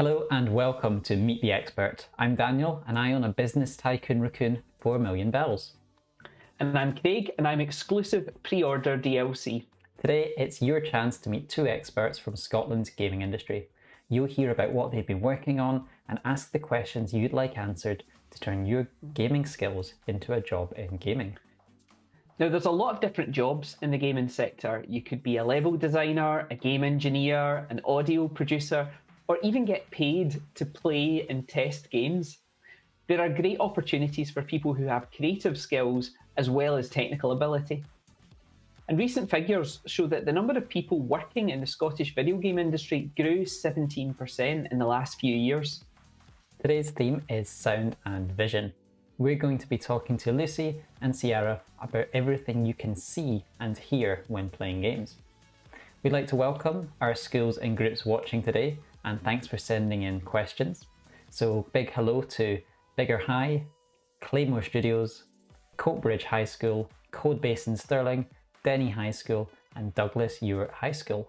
Hello and welcome to Meet the Expert. I'm Daniel and I own a business tycoon raccoon for a million bells. And I'm Craig and I'm exclusive pre-order DLC. Today it's your chance to meet two experts from Scotland's gaming industry. You'll hear about what they've been working on and ask the questions you'd like answered to turn your gaming skills into a job in gaming. Now there's a lot of different jobs in the gaming sector. You could be a level designer, a game engineer, an audio producer, or even get paid to play and test games. There are great opportunities for people who have creative skills as well as technical ability. And recent figures show that the number of people working in the Scottish video game industry grew 17% in the last few years. Today's theme is sound and vision. We're going to be talking to Luci and Searra about everything you can see and hear when playing games. We'd like to welcome our schools and groups watching today, and thanks for sending in questions. So big hello to Bigger High, Claymore Studios, Coatbridge High School, Codebase in Stirling, Denny High School, and Douglas Ewart High School.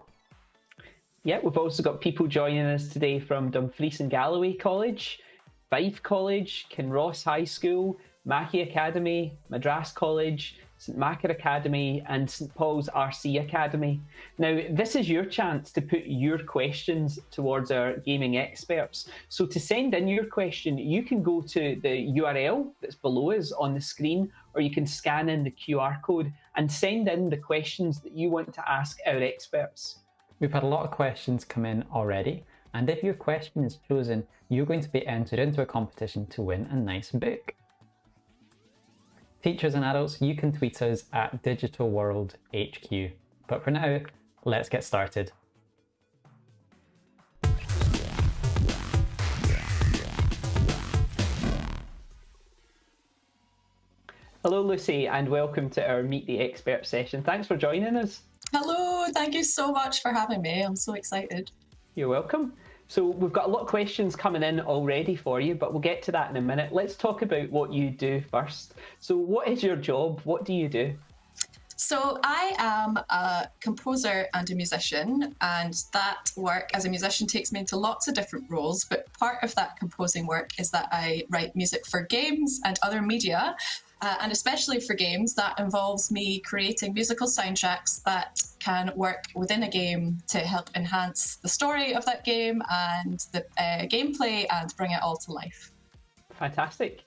Yeah, we've also got people joining us today from Dumfries and Galloway College, Fife College, Kinross High School, Mackay Academy, Madras College, St Macar Academy and St Paul's RC Academy. Now, this is your chance to put your questions towards our gaming experts. So to send in your question, you can go to the URL that's below us on the screen, or you can scan in the QR code and send in the questions that you want to ask our experts. We've had a lot of questions come in already, and if your question is chosen, you're going to be entered into a competition to win a nice book. Teachers and adults, you can tweet us at Digital World HQ. But for now, let's get started. Hello Lucy, and welcome to our Meet the Expert session. Thanks for joining us. Hello, thank you so much for having me. I'm so excited. You're welcome. So we've got a lot of questions coming in already for you, but we'll get to that in a minute. Let's talk about what you do first. So what is your job? What do you do? So I am a composer and a musician, and that work as a musician takes me into lots of different roles, but part of that composing work is that I write music for games and other media. And especially for games, that involves me creating musical soundtracks that can work within a game to help enhance the story of that game and the gameplay and bring it all to life. Fantastic.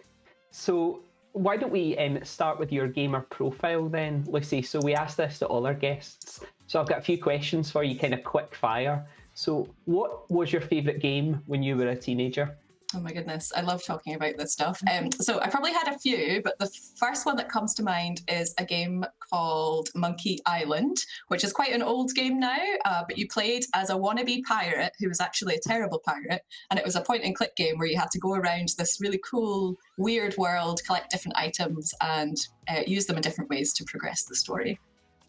So why don't we start with your gamer profile then, Lucy? So we ask this to all our guests. So I've got a few questions for you, kind of quick fire. So what was your favourite game when you were a teenager? Oh my goodness, I love talking about this stuff. So I probably had a few, but the first one that comes to mind is a game called Monkey Island, which is quite an old game now, but you played as a wannabe pirate who was actually a terrible pirate, and it was a point-and-click game where you had to go around this really cool, weird world, collect different items, and use them in different ways to progress the story.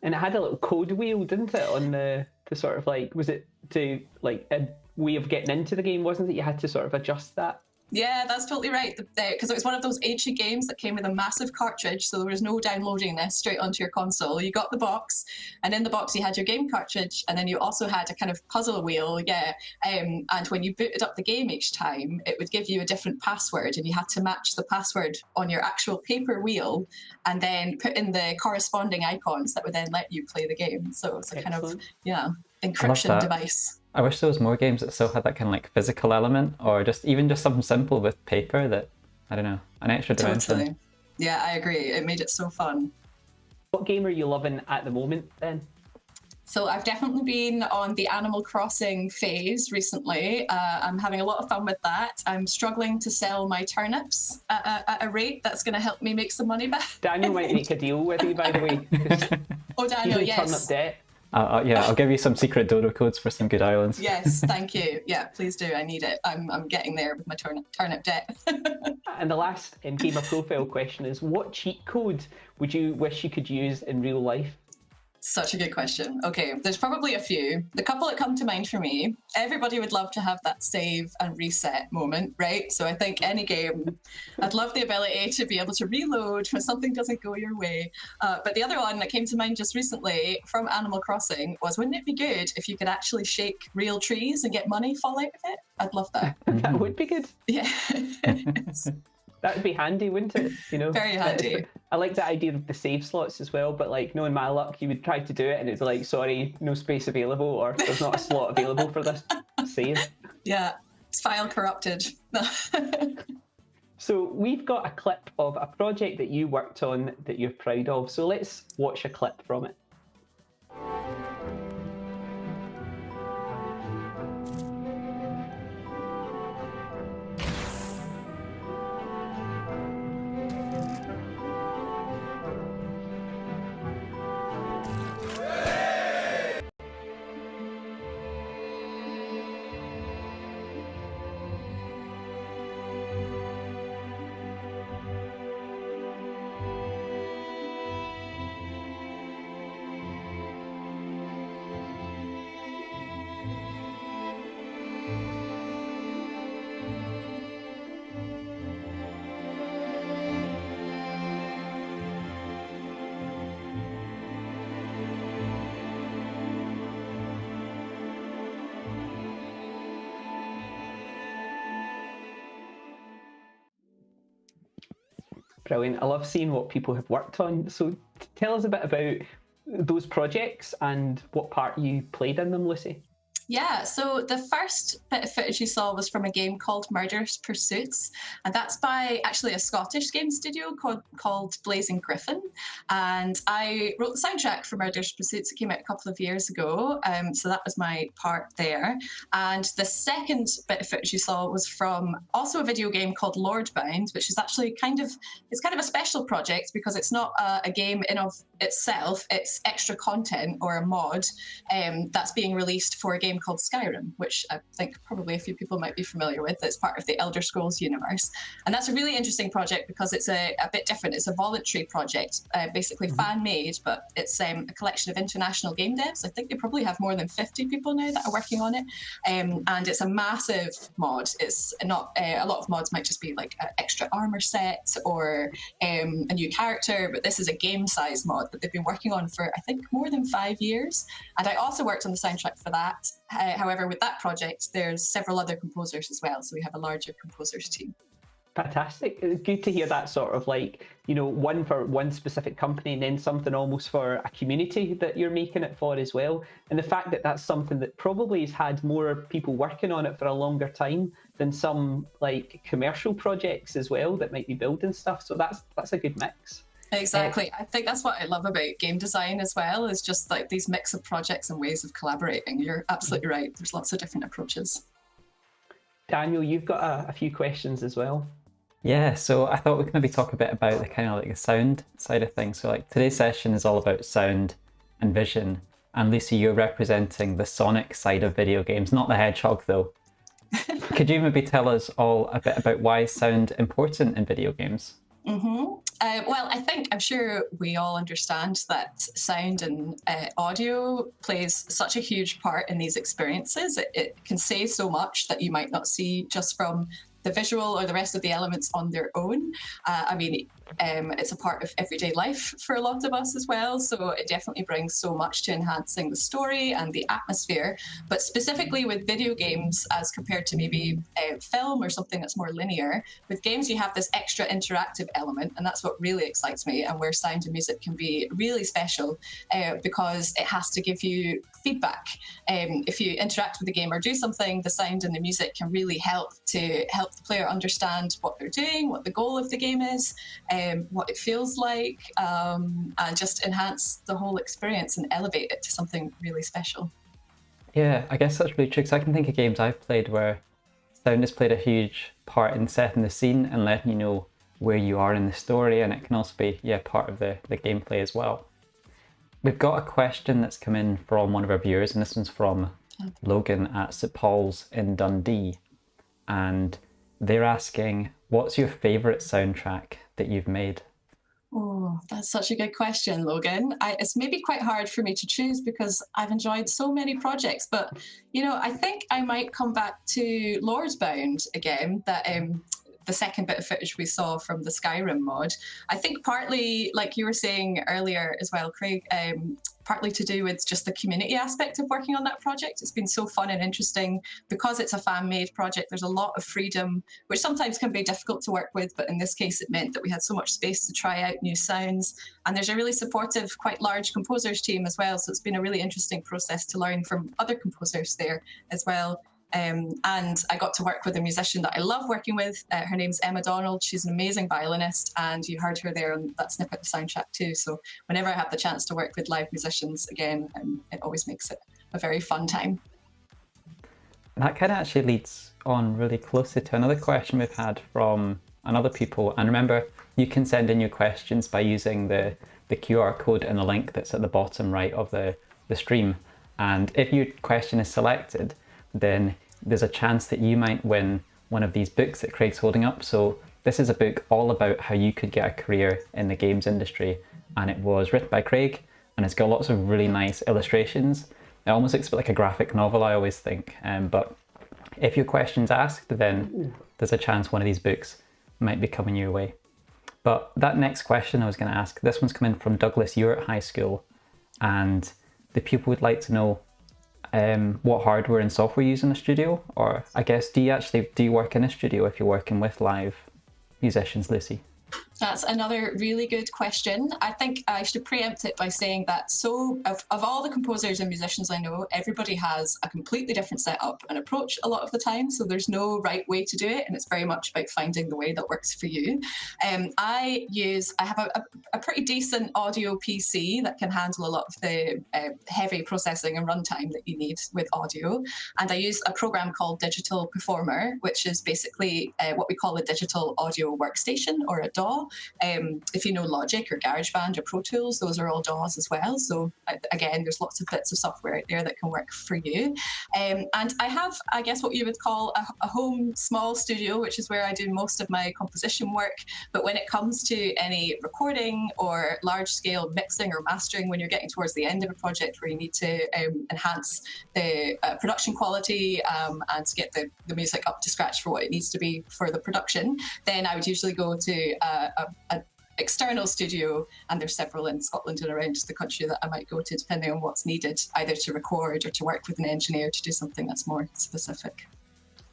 And it had a little code wheel, didn't it, on the sort of like, was it to like a way of getting into the game, wasn't it? You had to sort of adjust that. Yeah, that's totally right. Because it was one of those ancient games that came with a massive cartridge, so there was no downloading this straight onto your console. You got the box, and in the box you had your game cartridge, and then you also had a kind of puzzle wheel, and when you booted up the game each time, it would give you a different password, and you had to match the password on your actual paper wheel, and then put in the corresponding icons that would then let you play the game. So it's a kind of, encryption device. I wish there was more games that still had that kind of like physical element, or even just something simple with paper that, I don't know, an extra dimension. Totally. Yeah, I agree. It made it so fun. What game are you loving at the moment then? So I've definitely been on the Animal Crossing phase recently. I'm having a lot of fun with that. I'm struggling to sell my turnips at a rate that's going to help me make some money back. Daniel might make a deal with you, by the way. Oh, Daniel, yes. Turnip debt. Yeah, I'll give you some secret dodo codes for some good islands. Yes, thank you. Yeah, please do. I need it. I'm getting there with my turnip debt. And the last gamer profile question is, what cheat code would you wish you could use in real life? Such a good question. Okay, there's probably a few. The couple that come to mind for me, everybody would love to have that save and reset moment, right? So I think any game, I'd love the ability to be able to reload when something doesn't go your way. But the other one that came to mind just recently from Animal Crossing was, wouldn't it be good if you could actually shake real trees and get money fall out of it? I'd love that. That would be good. Yeah. That would be handy, wouldn't it? You know, Very handy. I like the idea of the save slots as well, but like knowing my luck, you would try to do it and it's like, sorry, no space available, or there's not a slot available for this save. Yeah, it's file corrupted. So we've got a clip of a project that you worked on that you're proud of. So let's watch a clip from it. Brilliant. I love seeing what people have worked on. So tell us a bit about those projects and what part you played in them, Lucy. Yeah, so the first bit of footage you saw was from a game called Murderous Pursuits, and that's by actually a Scottish game studio called Blazing Griffin. And I wrote the soundtrack for Murderous Pursuits. It came out a couple of years ago, so that was my part there. And the second bit of footage you saw was from also a video game called Lordbound, which is actually kind of a special project because it's not a game in of itself, it's extra content or a mod that's being released for a game called Skyrim, which I think probably a few people might be familiar with. It's part of the Elder Scrolls universe. And that's a really interesting project because it's a bit different. It's a voluntary project, basically fan-made, but it's a collection of international game devs. I think they probably have more than 50 people now that are working on it. And it's a massive mod. It's not, a lot of mods might just be like an extra armor set or a new character, but this is a game-size mod that they've been working on for, I think, more than 5 years. And I also worked on the soundtrack for that. However, with that project, there's several other composers as well, so we have a larger composers team. Fantastic. Good to hear that sort of like, you know, one for one specific company and then something almost for a community that you're making it for as well. And the fact that that's something that probably has had more people working on it for a longer time than some like commercial projects as well that might be building stuff. So that's a good mix. Exactly. I think that's what I love about game design as well, is just like these mix of projects and ways of collaborating. You're absolutely right. There's lots of different approaches. Daniel, you've got a few questions as well. Yeah, so I thought we could maybe talk a bit about the kind of like the sound side of things. So like today's session is all about sound and vision. And Lucy, you're representing the sonic side of video games, not the hedgehog though. Could you maybe tell us all a bit about why is sound important in video games? Well, I'm sure we all understand that sound and audio plays such a huge part in these experiences. It can say so much that you might not see just from the visual or the rest of the elements on their own. It's a part of everyday life for a lot of us as well. So it definitely brings so much to enhancing the story and the atmosphere. But specifically with video games, as compared to maybe film or something that's more linear, with games you have this extra interactive element, and that's what really excites me, and where sound and music can be really special because it has to give you feedback. If you interact with the game or do something, the sound and the music can really help the player understand what they're doing, what the goal of the game is, what it feels like, and just enhance the whole experience and elevate it to something really special. Yeah, I guess that's really true, because I can think of games I've played where sound has played a huge part in setting the scene and letting you know where you are in the story, and it can also be part of the gameplay as well. We've got a question that's come in from one of our viewers, and this one's from Logan at St Paul's in Dundee, and they're asking, what's your favourite soundtrack that you've made? Oh, that's such a good question, Logan. It's maybe quite hard for me to choose because I've enjoyed so many projects, but I think I might come back to Lord's Bound again. The second bit of footage we saw from the Skyrim mod. I think partly, like you were saying earlier as well, Craig, partly to do with just the community aspect of working on that project. It's been so fun and interesting because it's a fan-made project. There's a lot of freedom, which sometimes can be difficult to work with, but in this case, it meant that we had so much space to try out new sounds. And there's a really supportive, quite large composers team as well. So it's been a really interesting process to learn from other composers there as well. And I got to work with a musician that I love working with. Her name's Emma Donald. She's an amazing violinist, and you heard her there on that snippet of the soundtrack too. So whenever I have the chance to work with live musicians again, it always makes it a very fun time. That kind of actually leads on really closely to another question we've had from another people. And remember, you can send in your questions by using the QR code and the link that's at the bottom right of the stream. And if your question is selected, then there's a chance that you might win one of these books that Craig's holding up. So this is a book all about how you could get a career in the games industry. And it was written by Craig, and it's got lots of really nice illustrations. It almost looks a bit like a graphic novel, I always think. But if your question's asked, then there's a chance one of these books might be coming your way. But that next question I was going to ask, this one's coming from Douglas Ewart High School. And the pupil would like to know what hardware and software you use in the studio, or I guess do you work in a studio if you're working with live musicians, Lucy? That's another really good question. I think I should preempt it by saying that of all the composers and musicians I know, everybody has a completely different setup and approach a lot of the time. So there's no right way to do it, and it's very much about finding the way that works for you. I have a pretty decent audio PC that can handle a lot of the heavy processing and runtime that you need with audio. And I use a program called Digital Performer, which is basically what we call a digital audio workstation, or a DAW. If you know Logic or GarageBand or Pro Tools, those are all DAWs as well. So again, there's lots of bits of software out there that can work for you. And I have, I guess, what you would call a home small studio, which is where I do most of my composition work. But when it comes to any recording or large scale mixing or mastering, when you're getting towards the end of a project where you need to enhance the production quality and to get the music up to scratch for what it needs to be for the production, then I would usually go to an external studio, and there's several in Scotland and around the country that I might go to depending on what's needed, either to record or to work with an engineer to do something that's more specific.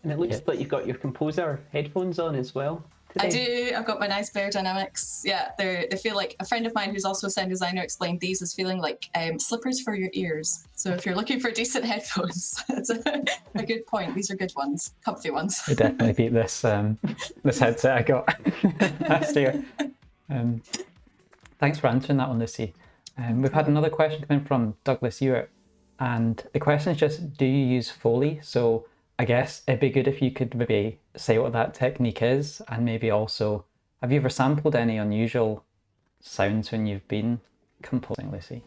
And it looks like you've got your composer headphones on as well today. I do. I've got my nice Bear Dynamics. Yeah, they feel like, a friend of mine who's also a sound designer explained these as feeling like slippers for your ears. So if you're looking for decent headphones, that's a good point. These are good ones, comfy ones. I definitely beat this headset I got last year. Thanks for answering that one, Lucy. We've had another question coming from Douglas Ewart, and the question is just, do you use Foley? So I guess it'd be good if you could maybe say what that technique is, and maybe also, have you ever sampled any unusual sounds when you've been composing, Lucy?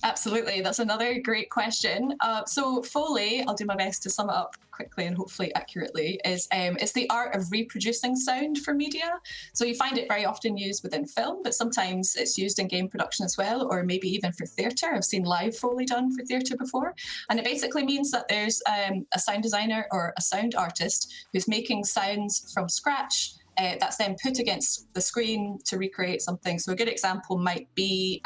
Absolutely, that's another great question. So Foley, I'll do my best to sum it up quickly and hopefully accurately, is it's the art of reproducing sound for media. So you find it very often used within film, but sometimes it's used in game production as well, or maybe even for theatre. I've seen live Foley done for theatre before. And it basically means that there's a sound designer or a sound artist who's making sounds from scratch, that's then put against the screen to recreate something. So a good example might be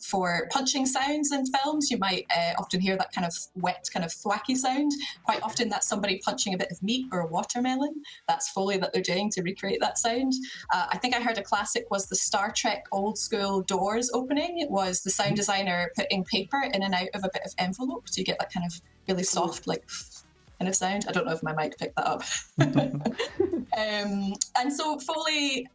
for punching sounds in films. You might often hear that kind of wet, kind of thwacky sound. Quite often that's somebody punching a bit of meat or a watermelon. That's Foley that they're doing to recreate that sound. I think I heard a classic was the Star Trek old school doors opening. It was the sound designer putting paper in and out of a bit of envelope. So you get that kind of really soft, like, kind of sound. I don't know if my mic picked that up. And so Foley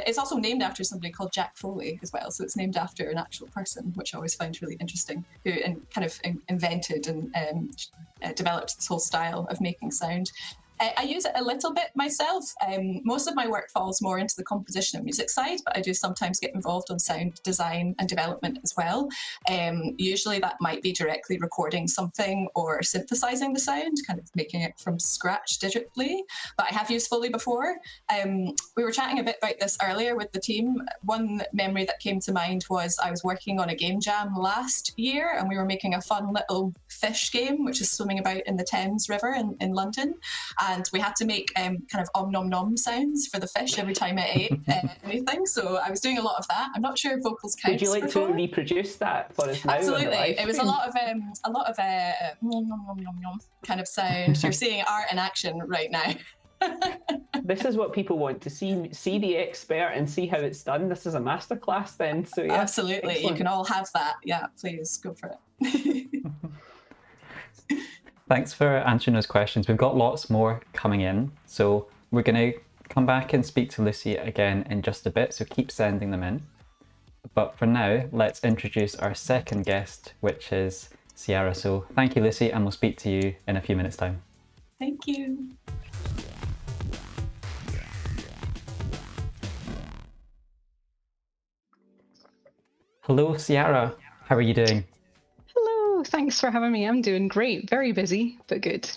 is also named after somebody called Jack Foley as well. So it's named after an actual person, which I always find really interesting, who kind of invented and developed this whole style of making sound. I use it a little bit myself. Most of my work falls more into the composition and music side, but I do sometimes get involved on sound design and development as well. Usually that might be directly recording something or synthesizing the sound, kind of making it from scratch digitally. But I have used Foley before. We were chatting a bit about this earlier with the team. One memory that came to mind was I was working on a game jam last year, and we were making a fun little fish game, which is swimming about in the Thames River in London. And we had to make kind of om nom nom sounds for the fish every time it ate anything. So I was doing a lot of that. I'm not sure if vocals count. Would you like to reproduce that for us now? Absolutely. It was a lot of nom nom nom nom nom kind of sound. You're seeing art in action right now. This is what people want to see. See the expert and see how it's done. This is a masterclass then. So yeah, absolutely. Excellent. You can all have that. Yeah, please go for it. Thanks for answering those questions. We've got lots more coming in, so we're going to come back and speak to Luci again in just a bit, so keep sending them in. But for now, let's introduce our second guest, which is Searra. So thank you, Luci, and we'll speak to you in a few minutes' time. Thank you. Hello, Searra. How are you doing? Hello, thanks for having me. I'm doing great. Very busy, but good.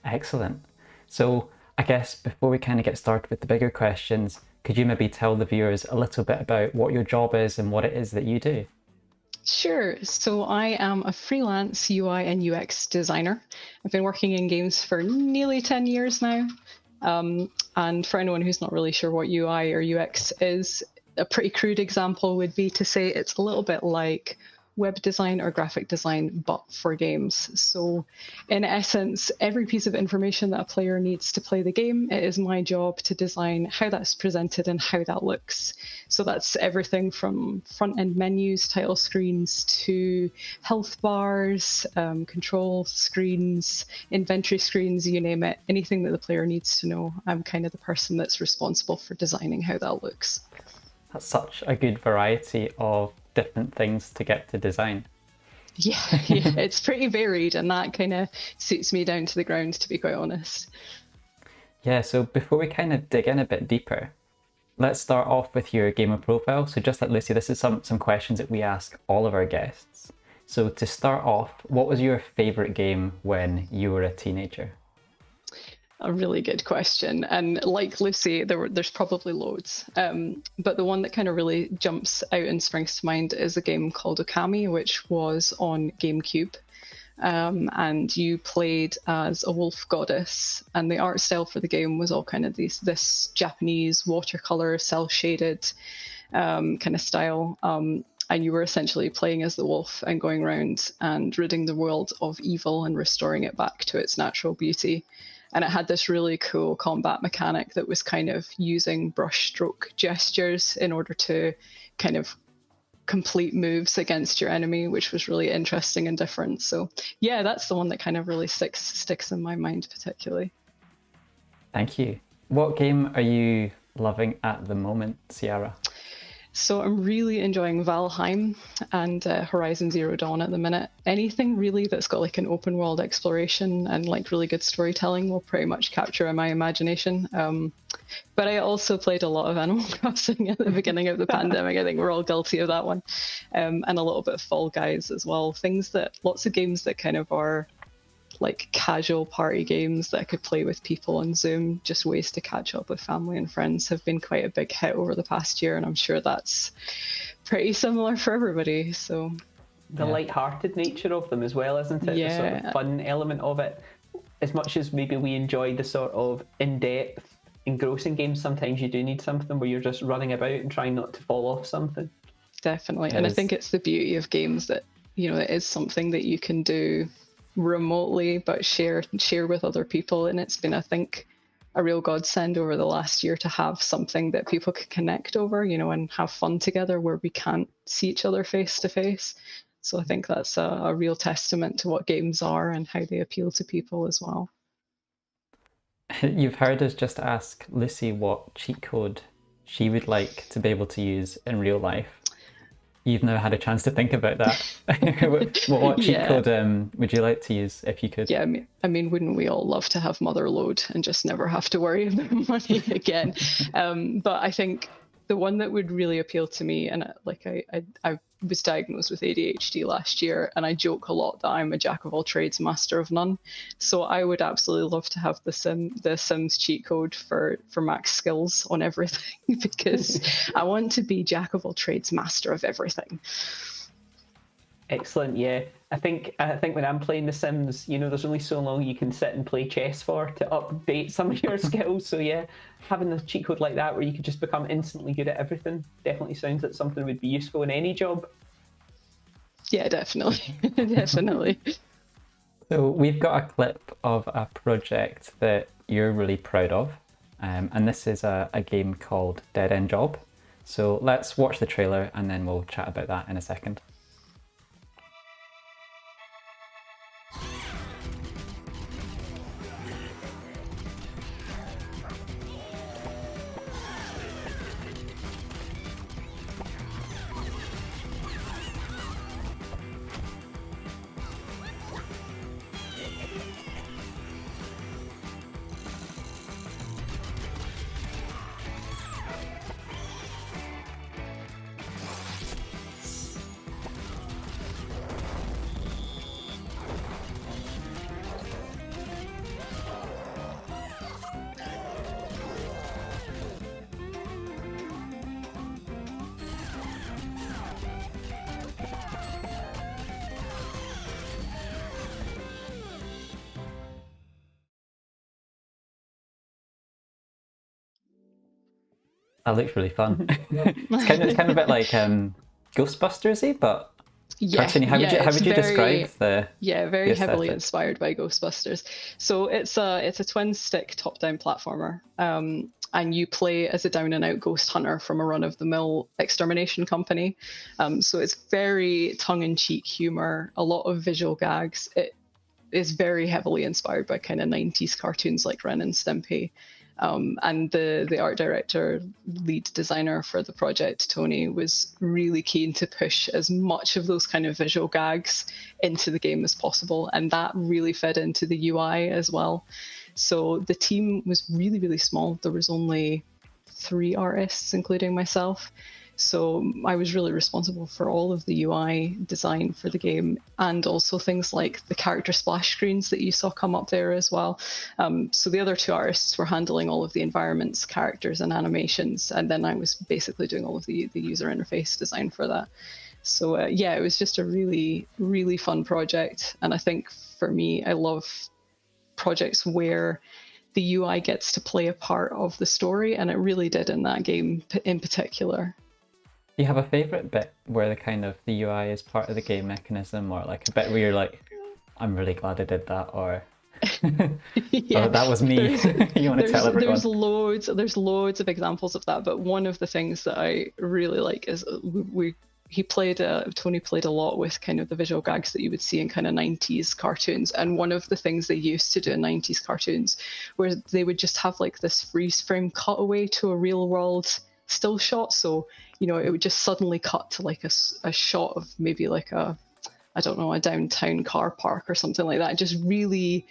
Excellent. So I guess before we kind of get started with the bigger questions, could you maybe tell the viewers a little bit about what your job is and what it is that you do? Sure. So I am a freelance UI and UX designer. I've been working in games for nearly 10 years now. And for anyone who's not really sure what UI or UX is, a pretty crude example would be to say it's a little bit like web design or graphic design, but for games. So in essence, every piece of information that a player needs to play the game, it is my job to design how that's presented and how that looks. So that's everything from front-end menus, title screens, to health bars, control screens, inventory screens, you name it. Anything that the player needs to know, I'm kind of the person that's responsible for designing how that looks. That's such a good variety of different things to get to design. Yeah, it's pretty varied, and that kind of suits me down to the ground, to be quite honest. Yeah, so before we kind of dig in a bit deeper, let's start off with your gamer profile. So just like Luci, this is some questions that we ask all of our guests. So to start off, what was your favourite game when you were a teenager? A really good question. And like Luci, there's probably loads. But the one that kind of really jumps out and springs to mind is a game called Okami, which was on GameCube. And you played as a wolf goddess. And the art style for the game was all kind of this Japanese watercolor, cel-shaded kind of style. And you were essentially playing as the wolf and going around and ridding the world of evil and restoring it back to its natural beauty. And it had this really cool combat mechanic that was kind of using brushstroke gestures in order to kind of complete moves against your enemy, which was really interesting and different. So yeah, that's the one that kind of really sticks in my mind particularly. Thank you. What game are you loving at the moment, Searra? So I'm really enjoying Valheim and Horizon Zero Dawn at the minute. Anything really that's got like an open world exploration and like really good storytelling will pretty much capture my imagination. But I also played a lot of Animal Crossing at the beginning of the pandemic. I think we're all guilty of that one. And a little bit of Fall Guys as well. Lots of games that kind of are like casual party games that I could play with people on Zoom, just ways to catch up with family and friends, have been quite a big hit over the past year, and I'm sure that's pretty similar for everybody. So the light-hearted nature of them as well, isn't it? Yeah. The sort of fun element of it. As much as maybe we enjoy the sort of in-depth, engrossing games, sometimes you do need something where you're just running about and trying not to fall off something. Definitely. And I think it's the beauty of games that, you know, it is something that you can do remotely but share with other people, and it's been, I think, a real godsend over the last year to have something that people can connect over, you know, and have fun together where we can't see each other face to face. So I think that's a real testament to what games are and how they appeal to people as well. You've heard us just ask Luci what cheat code she would like to be able to use in real life. you've now had a chance to think about that. What cheat code would you like to use if you could? Yeah, I mean, wouldn't we all love to have Motherload and just never have to worry about money again? But I think the one that would really appeal to me, and I was diagnosed with ADHD last year, and I joke a lot that I'm a jack of all trades, master of none. So I would absolutely love to have the Sims cheat code for max skills on everything, because I want to be jack of all trades, master of everything. Excellent. Yeah, I think when I'm playing The Sims, there's only so long you can sit and play chess for to update some of your skills. So yeah, having a cheat code like that where you could just become instantly good at everything definitely sounds like something would be useful in any job. Yeah, definitely, definitely. So we've got a clip of a project that you're really proud of, and this is a game called Dead End Job. So let's watch the trailer and then we'll chat about that in a second. That looks really fun. It's kind of a bit like Ghostbusters-y, but cartoony. How would you describe the? Yeah, very the heavily aesthetic? inspired by Ghostbusters. So it's a twin stick top-down platformer, and you play as a down-and-out ghost hunter from a run-of-the-mill extermination company. So it's very tongue-in-cheek humor, a lot of visual gags. It is very heavily inspired by kind of 90s cartoons like Ren and Stimpy. And the art director, lead designer for the project, Tony, was really keen to push as much of those kind of visual gags into the game as possible. And that really fed into the UI as well. So the team was really, really small. There was only 3 artists, including myself. So I was really responsible for all of the UI design for the game, and also things like the character splash screens that you saw come up there as well. So the other 2 artists were handling all of the environments, characters, and animations, and then I was basically doing all of the user interface design for that. So yeah, it was just a really, really fun project. And I think for me, I love projects where the UI gets to play a part of the story, and it really did in that game in particular. Do you have a favourite bit where the UI is part of the game mechanism, or like a bit where you're like, I'm really glad I did that, or Yeah, oh, that was me? You want to tell everyone? There's loads of examples of that, but one of the things that I really like is Tony played a lot with kind of the visual gags that you would see in kind of 90s cartoons. And one of the things they used to do in 90s cartoons where they would just have like this freeze frame cutaway to a real world still shot. So, it would just suddenly cut to like a shot of maybe like a downtown car park or something like that. Just really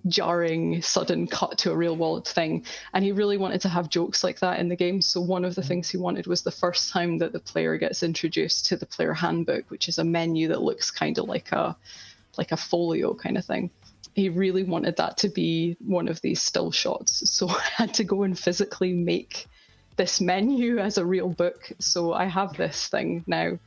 jarring, sudden cut to a real world thing. And he really wanted to have jokes like that in the game. So one of the things he wanted was the first time that the player gets introduced to the player handbook, which is a menu that looks kind of like a folio kind of thing. He really wanted that to be one of these still shots. So I had to go and physically make this menu as a real book. So I have this thing now.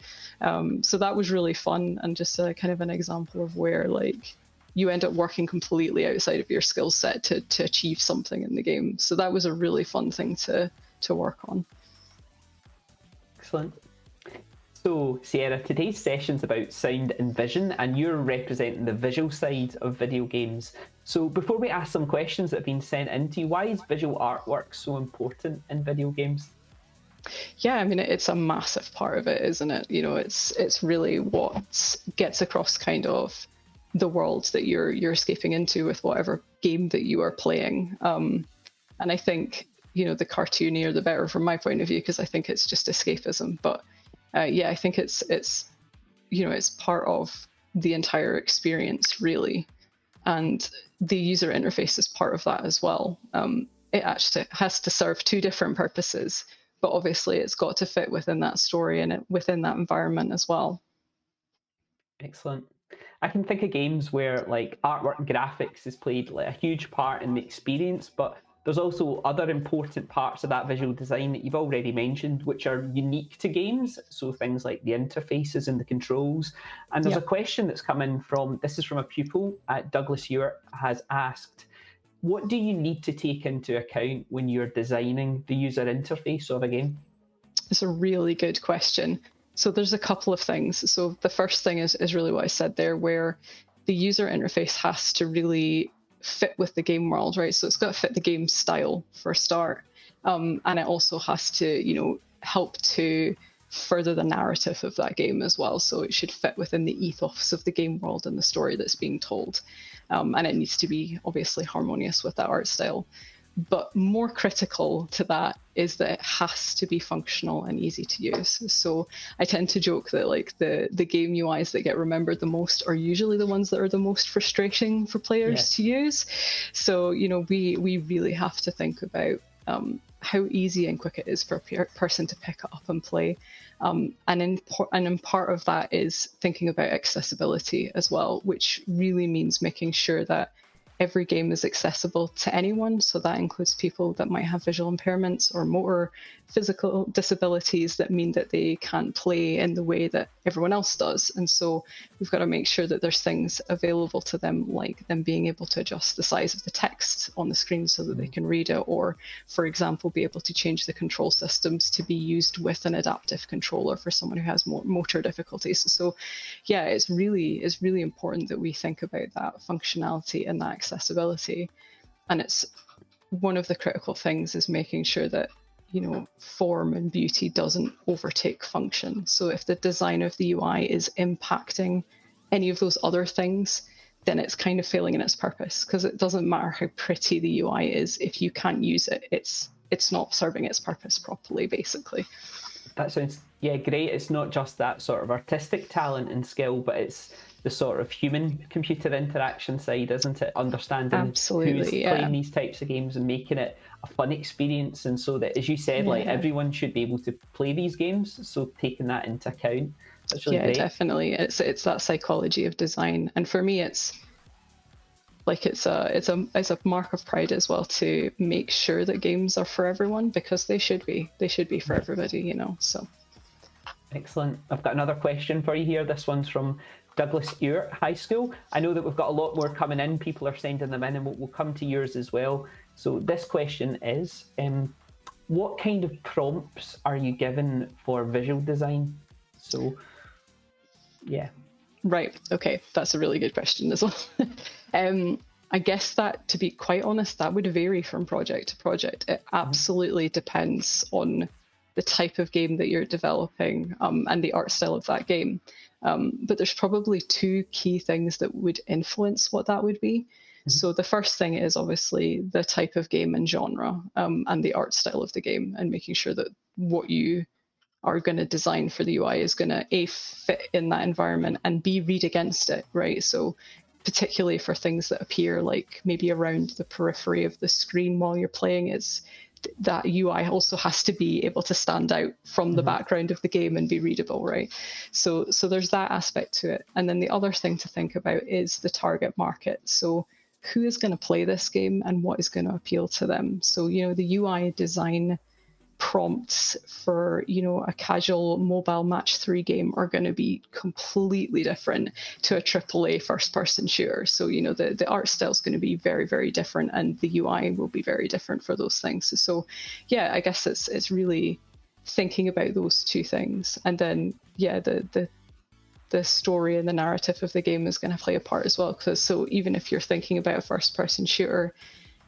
So that was really fun, and just a kind of an example of where like you end up working completely outside of your skill set to achieve something in the game. So that was a really fun thing to work on. Excellent. So, Searra, today's session's about sound and vision, and you're representing the visual side of video games. So, before we ask some questions that have been sent in to you, why is visual artwork so important in video games? Yeah, I mean, it's a massive part of it, isn't it? It's really what gets across kind of the world that you're escaping into with whatever game that you are playing. And I think, the cartoonier the better from my point of view, because I think it's just escapism. But yeah, I think it's it's part of the entire experience, really, and the user interface is part of that as well. It actually has to serve two different purposes, but obviously it's got to fit within that story and within that environment as well. Excellent. I can think of games where like artwork and graphics has played like a huge part in the experience, but there's also other important parts of that visual design that you've already mentioned, which are unique to games. So things like the interfaces and the controls. And there's a question that's come in this is from a pupil, Douglas Ewart has asked, what do you need to take into account when you're designing the user interface of a game? It's a really good question. So there's a couple of things. So the first thing is really what I said there, where the user interface has to really fit with the game world, right? So it's got to fit the game style for a start. And it also has to, help to further the narrative of that game as well. So it should fit within the ethos of the game world and the story that's being told. And it needs to be obviously harmonious with that art style. But more critical to that is that it has to be functional and easy to use. So I tend to joke that like the game UIs that get remembered the most are usually the ones that are the most frustrating for players to use. So, we really have to think about how easy and quick it is for a person to pick up and play. And in part of that is thinking about accessibility as well, which really means making sure that every game is accessible to anyone. So that includes people that might have visual impairments or motor physical disabilities that mean that they can't play in the way that everyone else does. And so we've got to make sure that there's things available to them, like them being able to adjust the size of the text on the screen so that they can read it, or, for example, be able to change the control systems to be used with an adaptive controller for someone who has more motor difficulties. So yeah, it's really important that we think about that functionality and that accessibility. And it's one of the critical things is making sure that form and beauty doesn't overtake function. So if the design of the UI is impacting any of those other things, then it's kind of failing in its purpose, because it doesn't matter how pretty the UI is. If you can't use it, it's not serving its purpose properly, basically. That sounds, great. It's not just that sort of artistic talent and skill, but it's the sort of human-computer interaction side, isn't it? Understanding who's playing these types of games and making it a fun experience, and so that, as you said, like everyone should be able to play these games. So taking that into account, that's really great. Definitely. It's that psychology of design, and for me, it's a mark of pride as well to make sure that games are for everyone, because they should be for everybody, So excellent. I've got another question for you here. This one's from Douglas Ewart High School. I know that we've got a lot more coming in. People are sending them in, and we'll come to yours as well. So this question is, what kind of prompts are you given for visual design? So, yeah. Right. Okay. That's a really good question as well. I guess that, to be quite honest, that would vary from project to project. It absolutely depends on the type of game that you're developing and the art style of that game. But there's probably two key things that would influence what that would be. So the first thing is obviously the type of game and genre and the art style of the game, and making sure that what you are going to design for the UI is going to A, fit in that environment, and B, read against it, right? So particularly for things that appear like maybe around the periphery of the screen while you're playing, is that UI also has to be able to stand out from the background of the game and be readable, right? So there's that aspect to it. And then the other thing to think about is the target market. So who is going to play this game and what is going to appeal to them? So, the UI design prompts for, a casual mobile match 3 game are going to be completely different to a AAA first-person shooter. So, the art style is going to be very, very different, and the UI will be very different for those things. So, yeah, I guess it's really thinking about those two things. And then, the story and the narrative of the game is going to play a part as well. So even if you're thinking about a first-person shooter,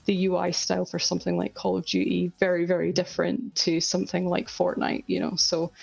the UI style for something like Call of Duty, very, very different to something like Fortnite, so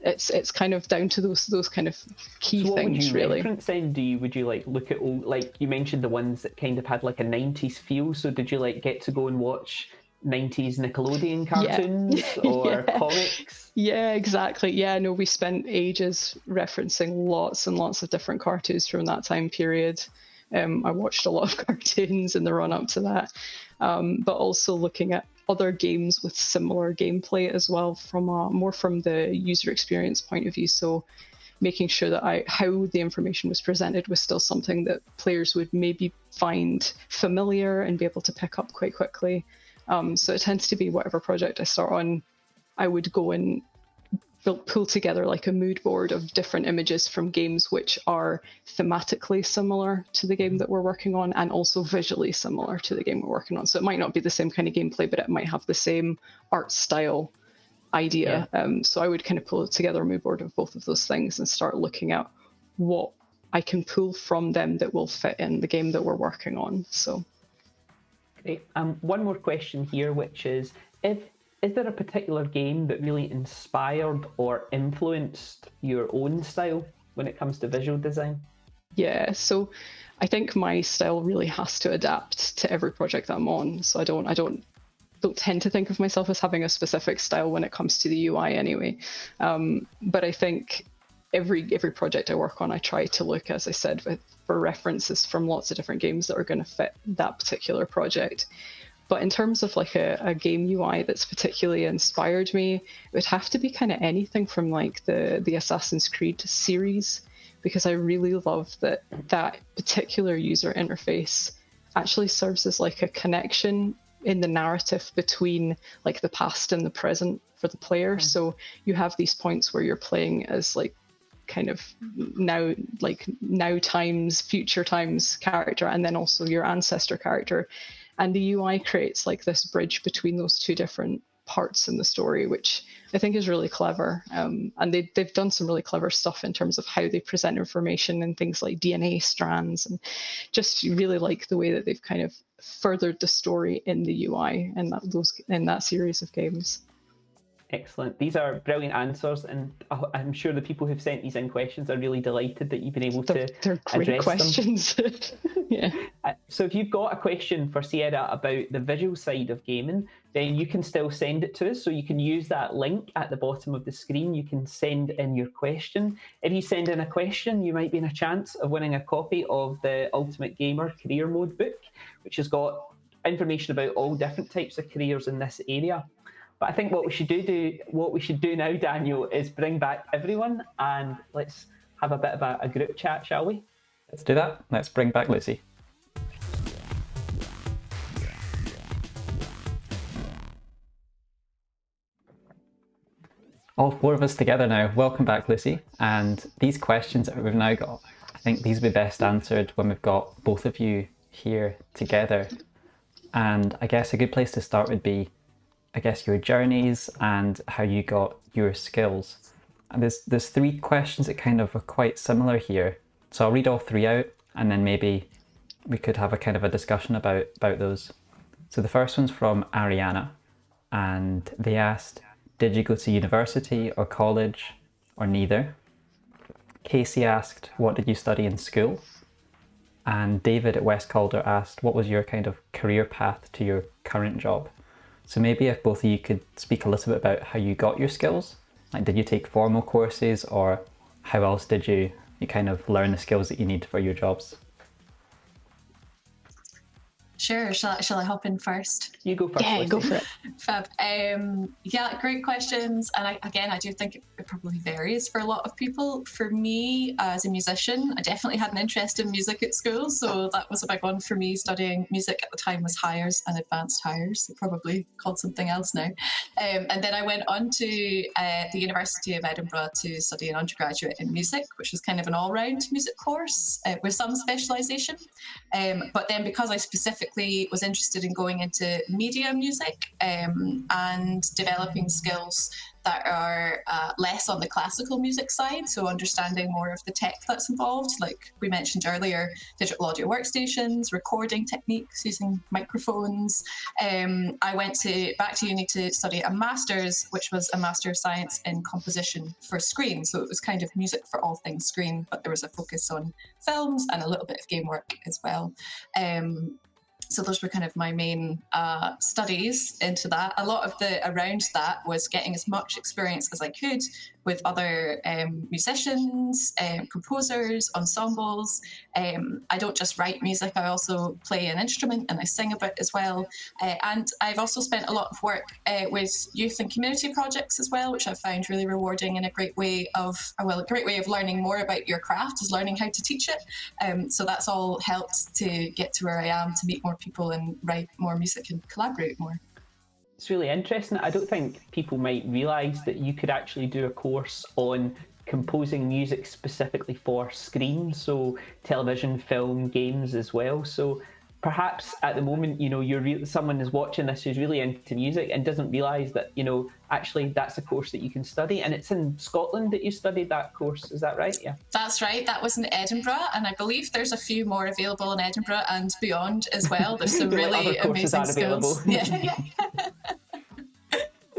it's kind of down to those kind of key things, really. Would you look at, like you mentioned, the ones that kind of had like a 90s feel? So did you get to go and watch 90s Nickelodeon cartoons or comics? Yeah, exactly. Yeah, no, we spent ages referencing lots and lots of different cartoons from that time period. I watched a lot of cartoons in the run up to that, but also looking at other games with similar gameplay as well, from more from the user experience point of view. So making sure that how the information was presented was still something that players would maybe find familiar and be able to pick up quite quickly. So it tends to be whatever project I start on, I would go and pull together like a mood board of different images from games which are thematically similar to the game that we're working on, and also visually similar to the game we're working on. So it might not be the same kind of gameplay, but it might have the same art style idea. So I would kind of pull together a mood board of both of those things and start looking at what I can pull from them that will fit in the game that we're working on. So great. One more question here, which is, is there a particular game that really inspired or influenced your own style when it comes to visual design? Yeah, so I think my style really has to adapt to every project that I'm on. So I don't tend to think of myself as having a specific style when it comes to the UI anyway. But I think every project I work on, I try to look, as I said, for references from lots of different games that are going to fit that particular project. But in terms of like a game UI that's particularly inspired me, it would have to be kind of anything from like the Assassin's Creed series, because I really love that particular user interface actually serves as like a connection in the narrative between like the past and the present for the player. So you have these points where you're playing as like kind of now times, future times character, and then also your ancestor character. And the UI creates like this bridge between those two different parts in the story, which I think is really clever. And they've done some really clever stuff in terms of how they present information and things like DNA strands, and just really like the way that they've kind of furthered the story in the UI and that series of games. Excellent. These are brilliant answers, and I'm sure the people who've sent these in questions are really delighted that you've been able to they're great address questions. them. Yeah. So if you've got a question for Searra about the visual side of gaming, then you can still send it to us. So you can use that link at the bottom of the screen. You can send in your question. If you send in a question, you might be in a chance of winning a copy of the Ultimate Gamer Career Mode book, which has got information about all different types of careers in this area. But I think what we should do now, Daniel, is bring back everyone and let's have a bit of a group chat, shall we? Let's do that. Let's bring back Luci. All four of us together now. Welcome back, Luci. And these questions that we've now got, I think these will be best answered when we've got both of you here together. And I guess a good place to start would be, I guess, your journeys and how you got your skills. And there's three questions that kind of are quite similar here. So I'll read all three out and then maybe we could have a kind of a discussion about those. So the first one's from Ariana, and they asked, did you go to university or college or neither? Casey asked, what did you study in school? And David at West Calder asked, what was your kind of career path to your current job? So maybe if both of you could speak a little bit about how you got your skills, like did you take formal courses, or how else did you kind of learn the skills that you need for your jobs? Sure. Shall I hop in first? You go first. Yeah, go for it. Fab. Yeah, great questions. And I do think it probably varies for a lot of people. For me, as a musician, I definitely had an interest in music at school. So that was a big one for me. Studying music at the time was Hires and Advanced Hires. So probably called something else now. And then I went on to the University of Edinburgh to study an undergraduate in music, which was kind of an all-round music course with some specialisation. But then because I specifically was interested in going into media music and developing skills that are less on the classical music side, so understanding more of the tech that's involved, like we mentioned earlier, digital audio workstations, recording techniques using microphones. I went back to uni to study a master's, which was a Master of Science in Composition for Screen. So it was kind of music for all things screen, but there was a focus on films and a little bit of game work as well. So those were kind of my main studies into that. A lot of the around that was getting as much experience as I could with other musicians, composers, ensembles. I don't just write music, I also play an instrument and I sing a bit as well. And I've also spent a lot of work with youth and community projects as well, which I've found really rewarding and a great way of learning more about your craft is learning how to teach it. So that's all helped to get to where I am, to meet more people and write more music and collaborate more. It's really interesting. I don't think people might realise that you could actually do a course on composing music specifically for screen, so television, film, games as well. So perhaps at the moment, someone is watching this who's really into music and doesn't realise that, actually that's a course that you can study. And it's in Scotland that you studied that course, is that right? Yeah. That's right. That was in Edinburgh, and I believe there's a few more available in Edinburgh and beyond as well. There's some really amazing skills. Yeah.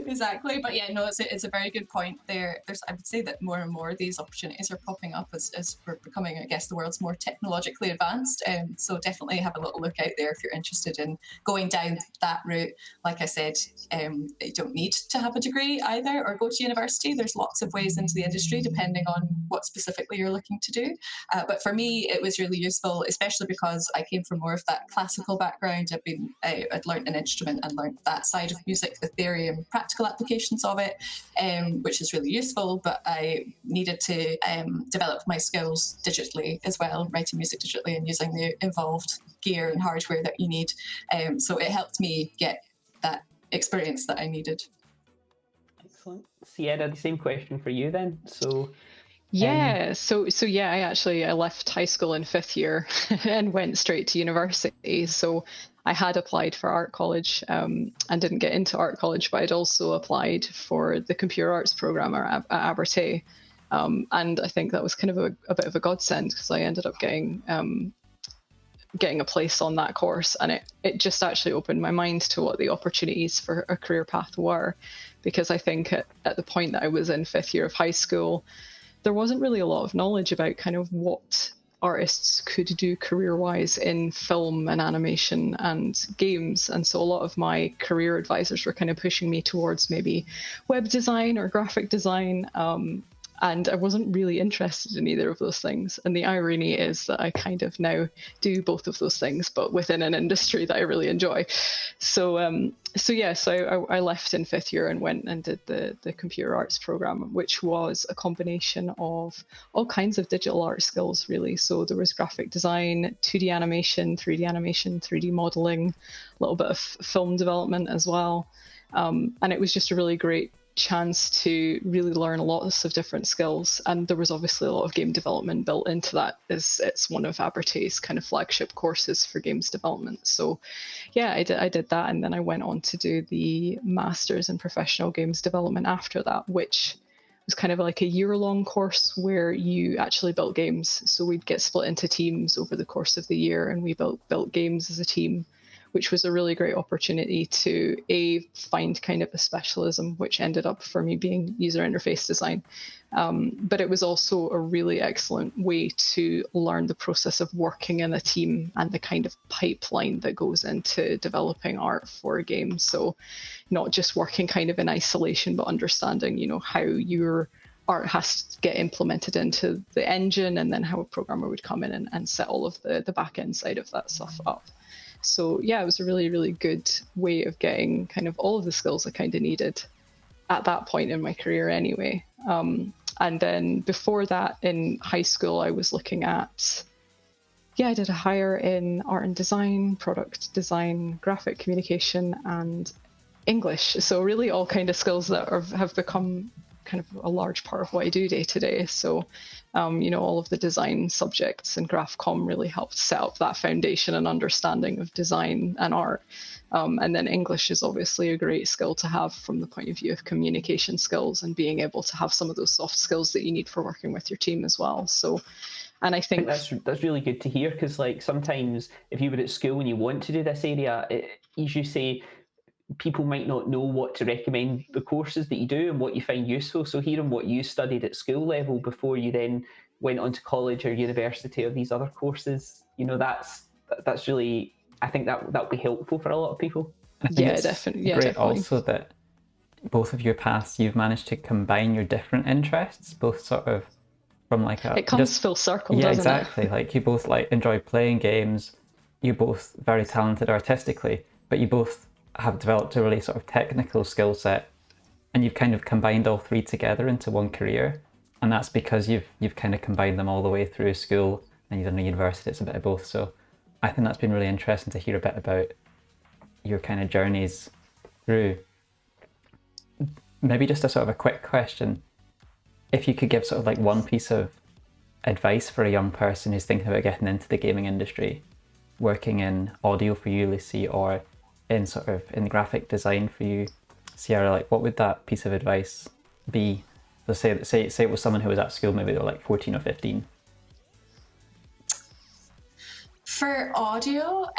Exactly, but yeah, no, it's a very good point there. I would say that more and more of these opportunities are popping up as we're becoming, I guess, the world's more technologically advanced. So definitely have a little look out there if you're interested in going down that route. Like I said, you don't need to have a degree either or go to university. There's lots of ways into the industry depending on what specifically you're looking to do. But for me, it was really useful, especially because I came from more of that classical background. I'd learned an instrument and learned that side of music, the theory and practical applications of it, which is really useful, but I needed to develop my skills digitally as well, writing music digitally and using the involved gear and hardware that you need. So it helped me get that experience that I needed. Excellent. Searra, the same question for you then. So yeah, I left high school in 5th year and went straight to university. So I had applied for art college and didn't get into art college, but I'd also applied for the computer arts program at Abertay. And I think that was kind of a bit of a godsend because I ended up getting a place on that course, and it just actually opened my mind to what the opportunities for a career path were, because I think at the point that I was in 5th year of high school, there wasn't really a lot of knowledge about kind of what artists could do career-wise in film and animation and games. And so a lot of my career advisors were kind of pushing me towards maybe web design or graphic design. And I wasn't really interested in either of those things. And the irony is that I kind of now do both of those things, but within an industry that I really enjoy. So I left in 5th year and went and did the computer arts program, which was a combination of all kinds of digital art skills, really. So there was graphic design, 2D animation, 3D modeling, a little bit of film development as well. And it was just a really great chance to really learn lots of different skills, and there was obviously a lot of game development built into that, as it's one of Abertay's kind of flagship courses for games development. So yeah, I did that, and then I went on to do the Masters in Professional Games Development after that, which was kind of like a year-long course where you actually built games. So we'd get split into teams over the course of the year, and we built games as a team, which was a really great opportunity to find kind of a specialism, which ended up for me being user interface design. But it was also a really excellent way to learn the process of working in a team and the kind of pipeline that goes into developing art for a game. So not just working kind of in isolation, but understanding, how your art has to get implemented into the engine, and then how a programmer would come in and set all of the back end side of that stuff up. So yeah, it was a really, really good way of getting kind of all of the skills I kind of needed at that point in my career anyway. And then before that, in high school, I was looking at, I did a higher in art and design, product design, graphic communication, and English. So really all kind of skills that have become kind of a large part of what I do day to day. So, all of the design subjects and GraphCom really helped set up that foundation and understanding of design and art. And then English is obviously a great skill to have from the point of view of communication skills and being able to have some of those soft skills that you need for working with your team as well. So, and I think that's really good to hear, because like sometimes if you were at school and you want to do this area, as you say, people might not know what to recommend the courses that you do and what you find useful. So hearing what you studied at school level before you then went on to college or university or these other courses, that's really I think that'll be helpful for a lot of people. I think Yeah, it's definitely. Yeah, great definitely. also that both of your paths, you've managed to combine your different interests, both sort of from like a... It comes full circle, yeah, doesn't exactly. it? Like you both like enjoy playing games, you're both very talented artistically, but you both have developed a really sort of technical skill set, and you've kind of combined all three together into one career. And that's because you've kind of combined them all the way through school, and you've done a university. It's a bit of both. So I think that's been really interesting to hear a bit about your kind of journeys through. Maybe just a sort of a quick question. If you could give sort of like one piece of advice for a young person who's thinking about getting into the gaming industry, working in audio for you, Luci, or in sort of in graphic design for you, Searra, like what would that piece of advice be? Let's say it was someone who was at school, maybe they were like 14 or 15. For audio,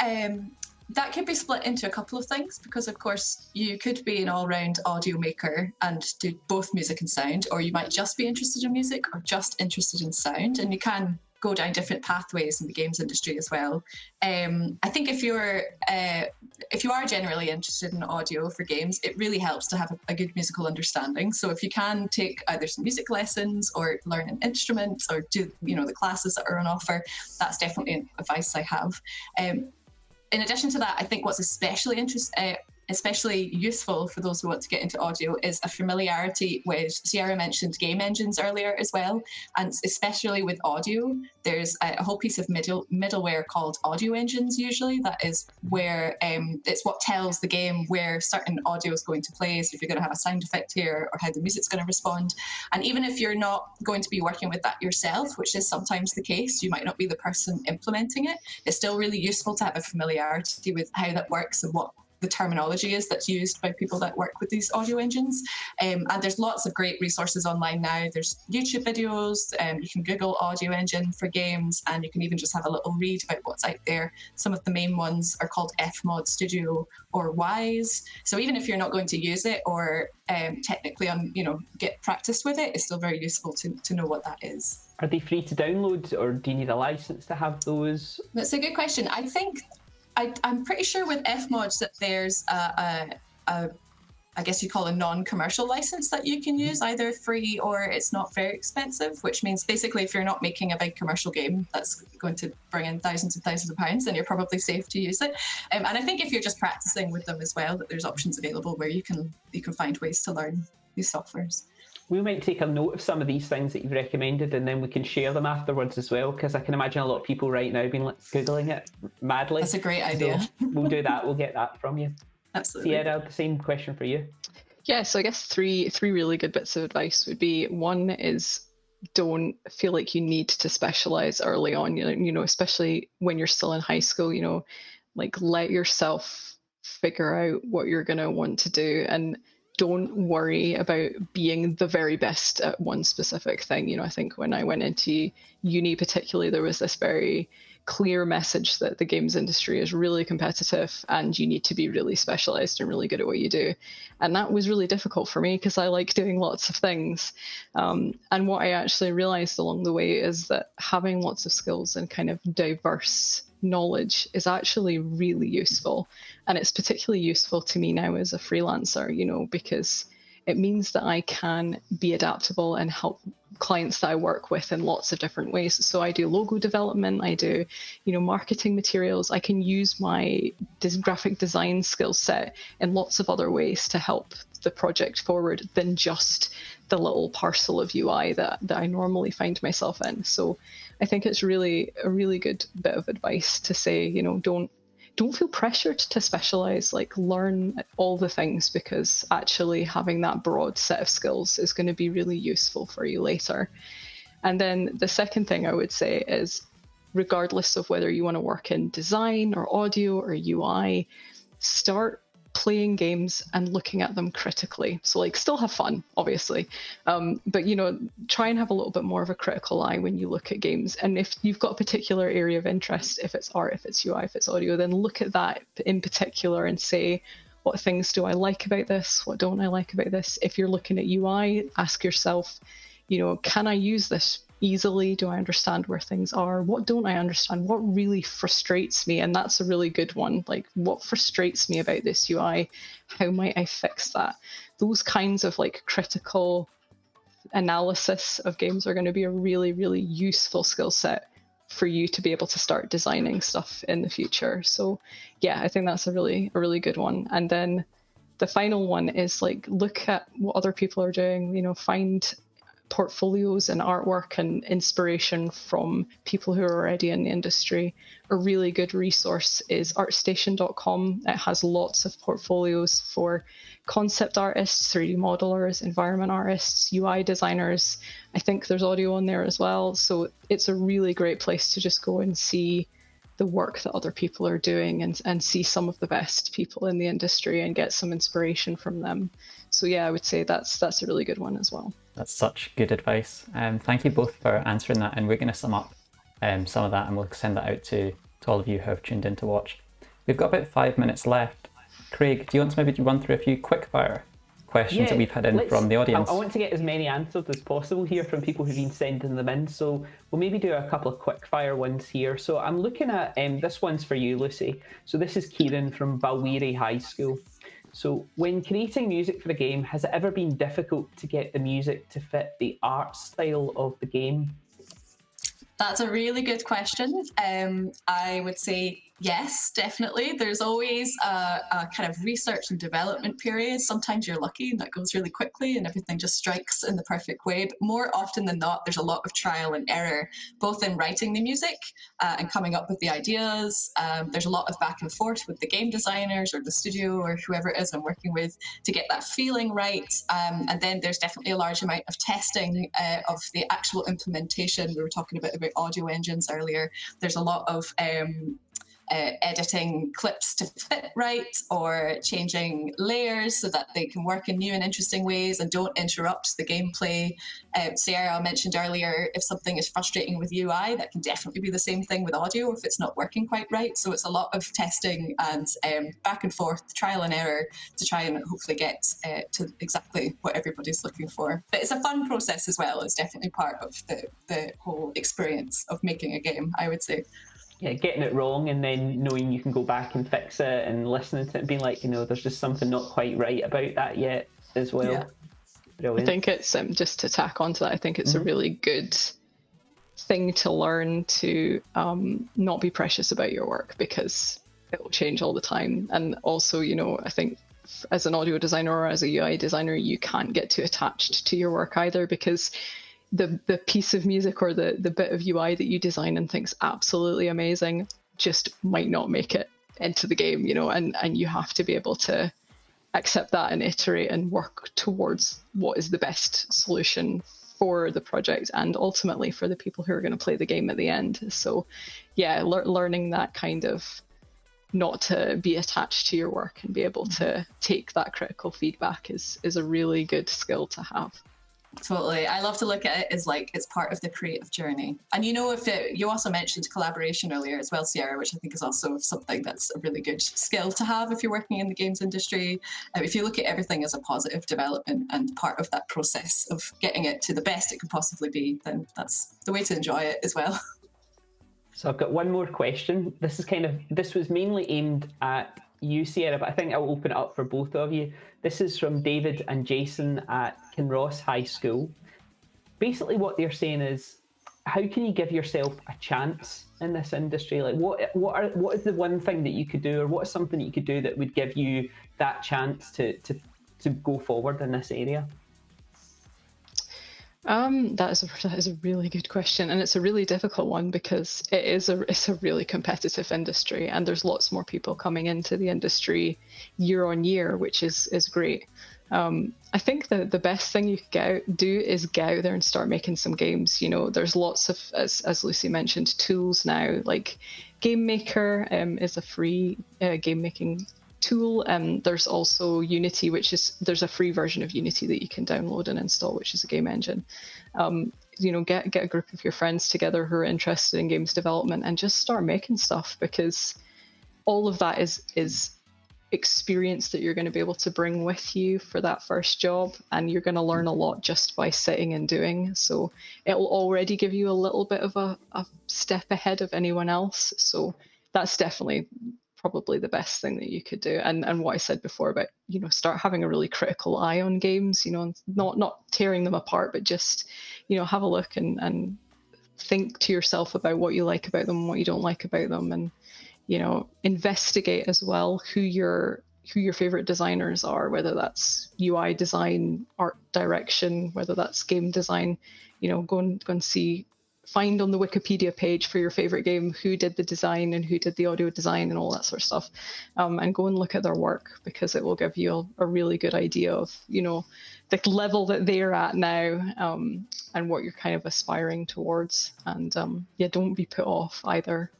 that could be split into a couple of things, because of course you could be an all-round audio maker and do both music and sound, or you might just be interested in music or just interested in sound, and you can go down different pathways in the games industry as well. I think if you are generally interested in audio for games, it really helps to have a good musical understanding. So if you can take either some music lessons or learn an instrument or do the classes that are on offer, that's definitely advice I have. In addition to that, I think what's especially useful for those who want to get into audio is a familiarity with, Searra mentioned game engines earlier as well, and especially with audio, there's a whole piece of middleware called audio engines usually, that is where it's what tells the game where certain audio is going to play, so if you're going to have a sound effect here or how the music's going to respond. And even if you're not going to be working with that yourself, which is sometimes the case, you might not be the person implementing it, it's still really useful to have a familiarity with how that works and what the terminology is that's used by people that work with these audio engines. And there's lots of great resources online now. There's YouTube videos, you can Google audio engine for games, and you can even just have a little read about what's out there. Some of the main ones are called Fmod Studio or Wise. So even if you're not going to use it or technically get practiced with it, it's still very useful to know what that is. Are they free to download, or do you need a license to have those? That's a good question. I think I'm pretty sure with Fmods that there's I guess you call a non-commercial license that you can use, either free or it's not very expensive, which means basically if you're not making a big commercial game that's going to bring in thousands and thousands of pounds, then you're probably safe to use it. And I think if you're just practicing with them as well, that there's options available where you can find ways to learn these softwares. We might take a note of some of these things that you've recommended, and then we can share them afterwards as well, because I can imagine a lot of people right now being Googling it madly. That's a great idea. So we'll do that. We'll get that from you. Absolutely. Searra, the same question for you. Yeah, so I guess three really good bits of advice would be, one is don't feel like you need to specialize early on, especially when you're still in high school, like let yourself figure out what you're going to want to do, and don't worry about being the very best at one specific thing. I think when I went into uni particularly, there was this very clear message that the games industry is really competitive and you need to be really specialized and really good at what you do. And that was really difficult for me because I like doing lots of things. And what I actually realized along the way is that having lots of skills and kind of diverse knowledge is actually really useful. And it's particularly useful to me now as a freelancer, because it means that I can be adaptable and help clients that I work with in lots of different ways. So I do logo development, I do, marketing materials. I can use my graphic design skill set in lots of other ways to help the project forward than just the little parcel of UI that I normally find myself in. So I think it's really a really good bit of advice to say, don't feel pressured to specialize, like learn all the things, because actually having that broad set of skills is going to be really useful for you later. And then the second thing I would say is, regardless of whether you want to work in design or audio or UI, start playing games and looking at them critically. So like still have fun, obviously, but try and have a little bit more of a critical eye when you look at games. And if you've got a particular area of interest, if it's art, if it's UI, if it's audio, then look at that in particular and say, what things do I like about this? What don't I like about this? If you're looking at UI, ask yourself, can I use this easily? Do I understand where things are? What don't I understand? What really frustrates me? And that's a really good one. Like, what frustrates me about this UI? How might I fix that? Those kinds of like critical analysis of games are going to be a really, really useful skill set for you to be able to start designing stuff in the future. So yeah, I think that's a really good one. And then the final one is like, look at what other people are doing, you know, find portfolios and artwork and inspiration from people who are already in the industry. A really good resource is artstation.com. It has lots of portfolios for concept artists, 3D modelers, environment artists, UI designers. I think there's audio on there as well. So it's a really great place to just go and see the work that other people are doing and see some of the best people in the industry and get some inspiration from them. So yeah, I would say that's a really good one as well. That's such good advice. Thank you both for answering that, and we're going to sum up some of that and we'll send that out to all of you who have tuned in to watch. We've got about 5 minutes left. Craig, do you want to maybe run through a few quickfire questions that we've had in from the audience? I want to get as many answered as possible here from people who've been sending them in, so we'll maybe do a couple of quickfire ones here. So I'm looking at, this one's for you, Lucy. So this is Kieran from Balwearie High School. So when creating music for the game, has it ever been difficult to get the music to fit the art style of the game? That's a really good question. I would say yes, definitely. There's always a kind of research and development period. Sometimes you're lucky and that goes really quickly and everything just strikes in the perfect way. But more often than not, there's a lot of trial and error, both in writing the music and coming up with the ideas. There's a lot of back and forth with the game designers or the studio or whoever it is I'm working with to get that feeling right. And then there's definitely a large amount of testing of the actual implementation. We were talking about audio engines earlier. There's a lot of editing clips to fit right, or changing layers so that they can work in new and interesting ways and don't interrupt the gameplay. Searra mentioned earlier, if something is frustrating with UI, that can definitely be the same thing with audio if it's not working quite right. So it's a lot of testing and back and forth, trial and error to try and hopefully get to exactly what everybody's looking for. But it's a fun process as well. It's definitely part of the whole experience of making a game, I would say. Yeah, getting it wrong and then knowing you can go back and fix it and listening to it and being like, you know, there's just something not quite right about that yet as well. Yeah. Brilliant. I think it's, just to tack onto that, I think it's a really good thing to learn to not be precious about your work, because it will change all the time. And also, you know, I think as an audio designer or as a UI designer, you can't get too attached to your work either, because the piece of music or the bit of UI that you design and think's absolutely amazing just might not make it into the game, you know, and you have to be able to accept that and iterate and work towards what is the best solution for the project and ultimately for the people who are going to play the game at the end. So yeah, learning that kind of not to be attached to your work and be able to take that critical feedback is a really good skill to have. Totally. I love to look at it as like it's part of the creative journey. And you know, you also mentioned collaboration earlier as well, Searra, which I think is also something that's a really good skill to have if you're working in the games industry. If you look at everything as a positive development and part of that process of getting it to the best it could possibly be, then that's the way to enjoy it as well. So I've got one more question. This was mainly aimed at you, Searra, but I think I'll open it up for both of you. This is from David and Jason at Kinross High School. Basically what they're saying is, how can you give yourself a chance in this industry? Like what is the one thing that you could do, or what is something that you could do that would give you that chance to go forward in this area? That is a really good question, and it's a really difficult one because it's a really competitive industry, and there's lots more people coming into the industry year on year, which is great. I think the best thing you could do is get out there and start making some games. You know, there's lots of, as Lucy mentioned, tools now. Like Game Maker is a free game making tool. There's also Unity, there's a free version of Unity that you can download and install, which is a game engine. You know, get a group of your friends together who are interested in games development and just start making stuff, because all of that is experience that you're going to be able to bring with you for that first job, and you're going to learn a lot just by sitting and doing. So it'll already give you a little bit of a step ahead of anyone else. So that's definitely probably the best thing that you could do. And what I said before about, start having a really critical eye on games, not tearing them apart, but just, have a look and think to yourself about what you like about them and what you don't like about them, and investigate as well who your favorite designers are, whether that's UI design, art direction, whether that's game design. Go and see, find on the Wikipedia page for your favorite game who did the design and who did the audio design and all that sort of stuff, and go and look at their work, because it will give you a really good idea of the level that they're at now, and what you're kind of aspiring towards. And don't be put off either.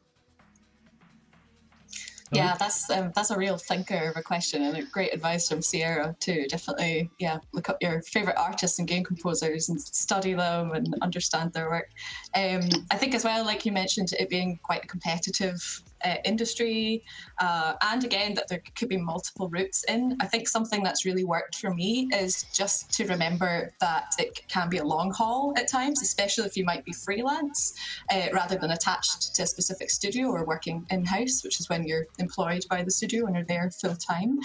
Yeah, that's a real thinker of a question, and a great advice from Searra too. Definitely, look up your favorite artists and game composers and study them and understand their work. I think as well, like you mentioned, it being quite a competitive industry, and again that there could be multiple routes in. I think something that's really worked for me is just to remember that it can be a long haul at times, especially if you might be freelance rather than attached to a specific studio or working in-house, which is when you're employed by the studio and are there full time.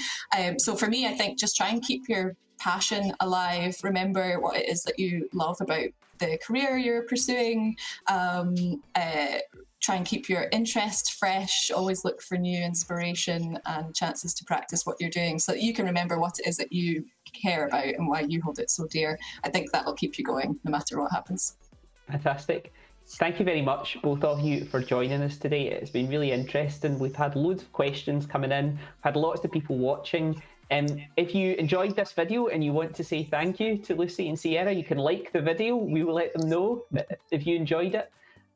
So for me, I think just try and keep your passion alive. Remember what it is that you love about the career you're pursuing. Try and keep your interest fresh. Always look for new inspiration and chances to practice what you're doing, so that you can remember what it is that you care about and why you hold it so dear. I think that will keep you going no matter what happens. Fantastic. Thank you very much, both of you, for joining us today. It's been really interesting. We've had loads of questions coming in. We've had lots of people watching. If you enjoyed this video and you want to say thank you to Luci and Searra, you can like the video. We will let them know if you enjoyed it.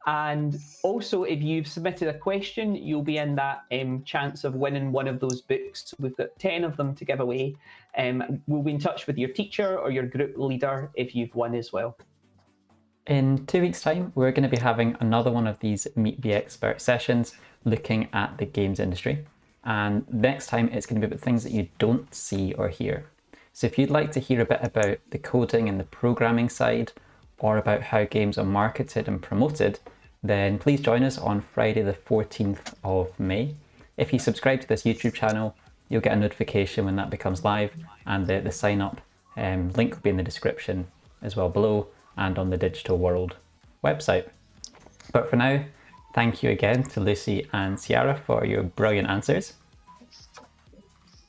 And also, if you've submitted a question, you'll be in that chance of winning one of those books. We've got 10 of them to give away. We'll be in touch with your teacher or your group leader if you've won as well. In 2 weeks' time, we're going to be having another one of these Meet the Expert sessions looking at the games industry. And next time, it's going to be about things that you don't see or hear. So if you'd like to hear a bit about the coding and the programming side, or about how games are marketed and promoted, then please join us on Friday the 14th of May. If you subscribe to this YouTube channel, you'll get a notification when that becomes live, and the sign up link will be in the description as well below and on the Digital World website. But for now, thank you again to Luci and Searra for your brilliant answers.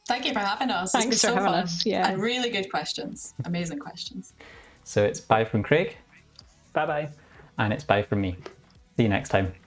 Thank you for having us. Thanks for having us. Yeah. And really good questions. Amazing questions. So it's bye from Craig. Bye-bye. And it's bye from me. See you next time.